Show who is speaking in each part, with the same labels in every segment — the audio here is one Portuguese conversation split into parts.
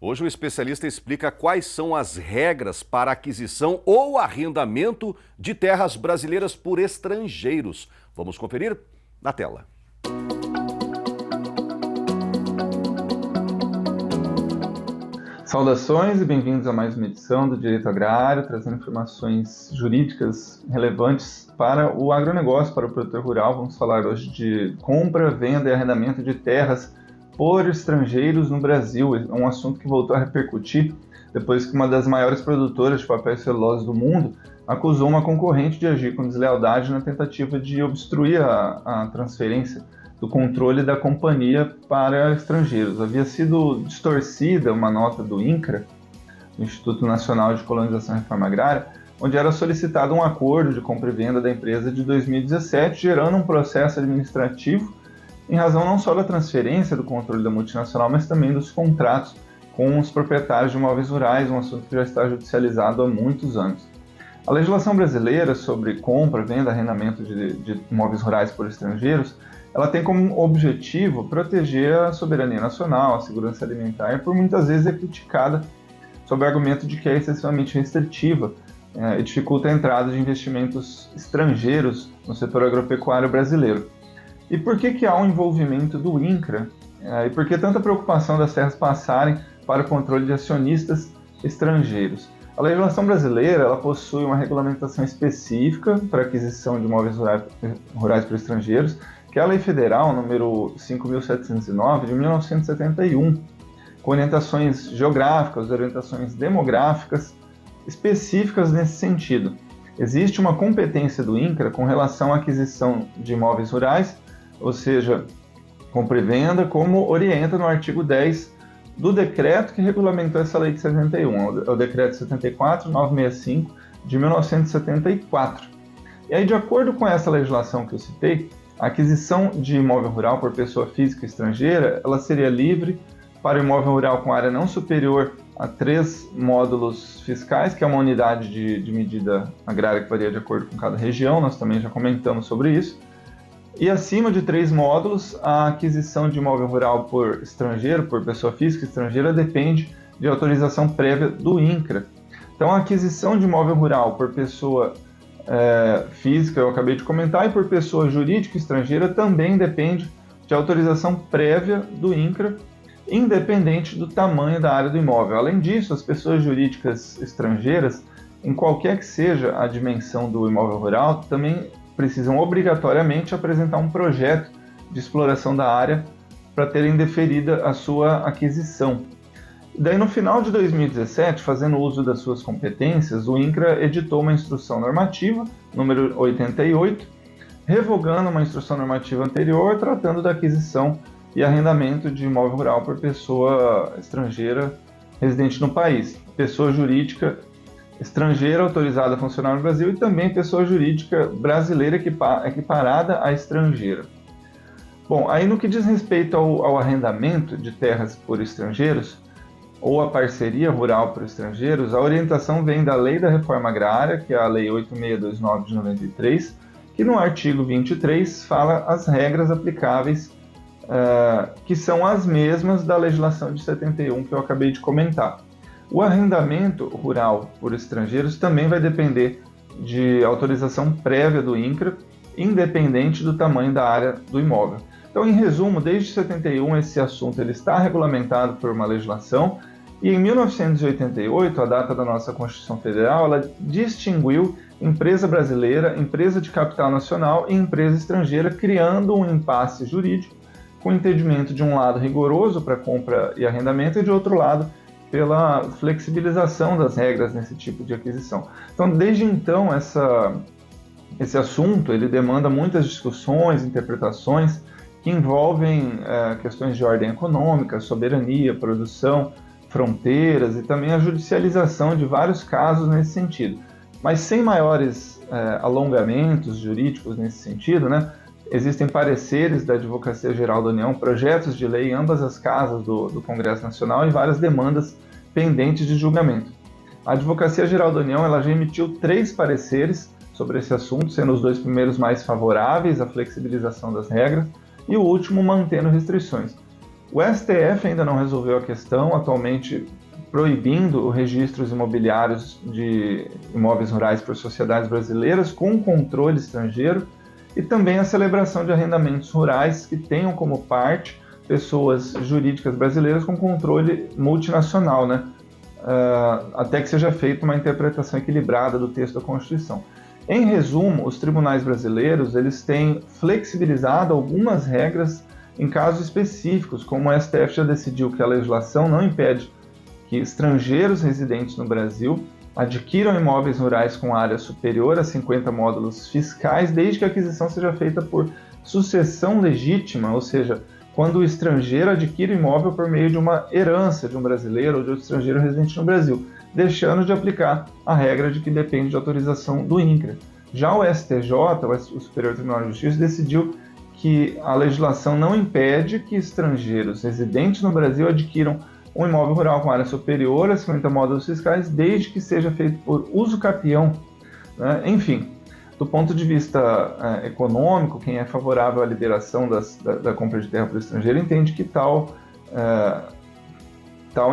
Speaker 1: Hoje o especialista explica quais são as regras para aquisição ou arrendamento de terras brasileiras por estrangeiros. Vamos conferir na tela.
Speaker 2: Saudações e bem-vindos a mais uma edição do Direito Agrário, trazendo informações jurídicas relevantes para o agronegócio, para o produtor rural. Vamos falar hoje de compra, venda e arrendamento de terras por estrangeiros no Brasil. É um assunto que voltou a repercutir depois que uma das maiores produtoras de papel e celulose do mundo acusou uma concorrente de agir com deslealdade na tentativa de obstruir a transferência do controle da companhia para estrangeiros. Havia sido distorcida uma nota do INCRA, do Instituto Nacional de Colonização e Reforma Agrária, onde era solicitado um acordo de compra e venda da empresa de 2017, gerando um processo administrativo em razão não só da transferência do controle da multinacional, mas também dos contratos com os proprietários de imóveis rurais, um assunto que já está judicializado há muitos anos. A legislação brasileira sobre compra, venda, arrendamento de imóveis rurais por estrangeiros, ela tem como objetivo proteger a soberania nacional, a segurança alimentar, e por muitas vezes é criticada sob o argumento de que é excessivamente restritiva e dificulta a entrada de investimentos estrangeiros no setor agropecuário brasileiro. E por que há um envolvimento do INCRA? E por que tanta preocupação das terras passarem para o controle de acionistas estrangeiros? A legislação brasileira ela possui uma regulamentação específica para aquisição de imóveis rurais por estrangeiros, que é a Lei Federal número 5.709 de 1971, com orientações geográficas, orientações demográficas específicas nesse sentido. Existe uma competência do INCRA com relação à aquisição de imóveis rurais, ou seja, compra e venda, como orienta no artigo 10 do decreto que regulamentou essa lei de 71, é o decreto 74.965 de 1974. E aí, de acordo com essa legislação que eu citei, a aquisição de imóvel rural por pessoa física estrangeira, ela seria livre para o imóvel rural com área não superior a 3 módulos fiscais, que é uma unidade de medida agrária que varia de acordo com cada região, nós também já comentamos sobre isso. E acima de 3 módulos, a aquisição de imóvel rural por estrangeiro, por pessoa física estrangeira, depende de autorização prévia do INCRA. Então, a aquisição de imóvel rural por pessoa física, eu acabei de comentar, e por pessoa jurídica estrangeira também depende de autorização prévia do INCRA, independente do tamanho da área do imóvel. Além disso, as pessoas jurídicas estrangeiras, em qualquer que seja a dimensão do imóvel rural, também precisam obrigatoriamente apresentar um projeto de exploração da área para terem deferida a sua aquisição. Daí, no final de 2017, fazendo uso das suas competências, o INCRA editou uma instrução normativa, número 88, revogando uma instrução normativa anterior, tratando da aquisição e arrendamento de imóvel rural por pessoa estrangeira residente no país, pessoa jurídica estrangeira autorizada a funcionar no Brasil e também pessoa jurídica brasileira equiparada à estrangeira. Bom, aí no que diz respeito ao arrendamento de terras por estrangeiros, ou a parceria rural por estrangeiros, a orientação vem da Lei da Reforma Agrária, que é a Lei 8629 de 93, que no artigo 23 fala as regras aplicáveis, que são as mesmas da legislação de 71 que eu acabei de comentar. O arrendamento rural por estrangeiros também vai depender de autorização prévia do INCRA, independente do tamanho da área do imóvel. Então, em resumo, desde 71 esse assunto ele está regulamentado por uma legislação e em 1988, a data da nossa Constituição Federal, ela distinguiu empresa brasileira, empresa de capital nacional e empresa estrangeira, criando um impasse jurídico com entendimento de um lado rigoroso para compra e arrendamento e de outro lado pela flexibilização das regras nesse tipo de aquisição. Então, desde então, esse assunto ele demanda muitas discussões, interpretações que envolvem questões de ordem econômica, soberania, produção, fronteiras e também a judicialização de vários casos nesse sentido. Mas sem maiores alongamentos jurídicos nesse sentido, né? Existem pareceres da Advocacia Geral da União, projetos de lei em ambas as casas do Congresso Nacional e várias demandas pendentes de julgamento. A Advocacia Geral da União ela já emitiu 3 pareceres sobre esse assunto, sendo os 2 primeiros mais favoráveis à flexibilização das regras e o último mantendo restrições. O STF ainda não resolveu a questão, atualmente proibindo registros imobiliários de imóveis rurais por sociedades brasileiras com controle estrangeiro e também a celebração de arrendamentos rurais que tenham como parte pessoas jurídicas brasileiras com controle multinacional, né? Até que seja feita uma interpretação equilibrada do texto da Constituição. Em resumo, os tribunais brasileiros eles têm flexibilizado algumas regras em casos específicos, como o STF já decidiu que a legislação não impede que estrangeiros residentes no Brasil adquiram imóveis rurais com área superior a 50 módulos fiscais, desde que a aquisição seja feita por sucessão legítima, ou seja, quando o estrangeiro adquire o imóvel por meio de uma herança de um brasileiro ou de outro estrangeiro residente no Brasil, deixando de aplicar a regra de que depende de autorização do INCRA. Já o STJ, o Superior Tribunal de Justiça, decidiu que a legislação não impede que estrangeiros residentes no Brasil adquiram um imóvel rural com área superior a 50 módulos fiscais, desde que seja feito por uso capião, né? Enfim, do ponto de vista econômico, quem é favorável à liberação da compra de terra para o estrangeiro entende que tal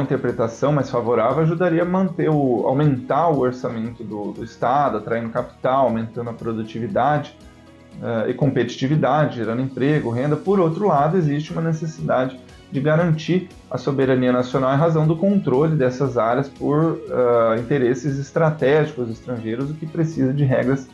Speaker 2: interpretação mais favorável ajudaria a aumentar o orçamento do Estado, atraindo capital, aumentando a produtividade e competitividade, gerando emprego, renda. Por outro lado, existe uma necessidade de garantir a soberania nacional em razão do controle dessas áreas por interesses estratégicos estrangeiros, o que precisa de regras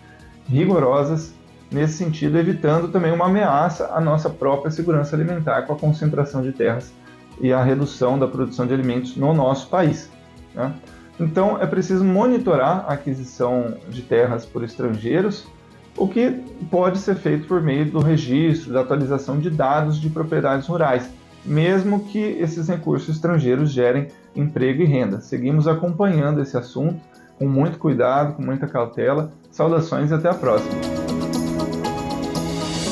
Speaker 2: rigorosas nesse sentido, evitando também uma ameaça à nossa própria segurança alimentar com a concentração de terras e a redução da produção de alimentos no nosso país, né? Então, é preciso monitorar a aquisição de terras por estrangeiros, o que pode ser feito por meio do registro, da atualização de dados de propriedades rurais, mesmo que esses recursos estrangeiros gerem emprego e renda. Seguimos acompanhando esse assunto com muito cuidado, com muita cautela. Saudações e até a próxima!